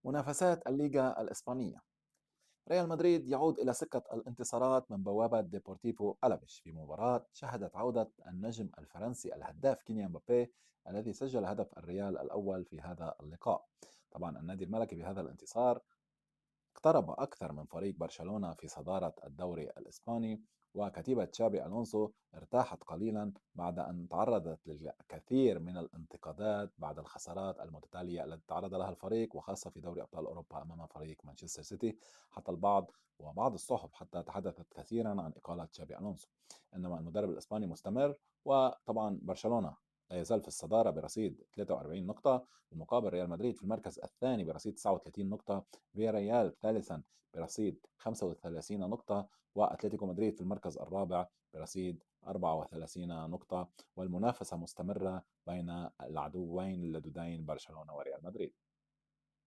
منافسات الليغا الإسبانية. ريال مدريد يعود إلى سكة الانتصارات من بوابة ديبورتيفو ألافيش في مباراة شهدت عودة النجم الفرنسي الهداف كيليان مبابي الذي سجل هدف الريال الأول في هذا اللقاء. طبعا النادي الملكي بهذا الانتصار اقترب أكثر من فريق برشلونة في صدارة الدوري الإسباني، وكتيبة تشابي ألونسو ارتاحت قليلا بعد أن تعرضت للكثير من الانتقادات بعد الخسارات المتتالية التي تعرض لها الفريق، وخاصة في دوري أبطال أوروبا أمام فريق مانشستر سيتي. حتى بعض الصحف حتى تحدثت كثيرا عن إقالة تشابي ألونسو. إنما المدرب الإسباني مستمر، وطبعا برشلونة لا يزال في الصدارة برصيد 43 نقطة، بالمقابل ريال مدريد في المركز الثاني برصيد 39 نقطة، فياريال ثالثا برصيد 35 نقطة، وأتلتيكو مدريد في المركز الرابع برصيد 34 نقطة. والمنافسة مستمرة بين العدوين اللدودين برشلونة وريال مدريد.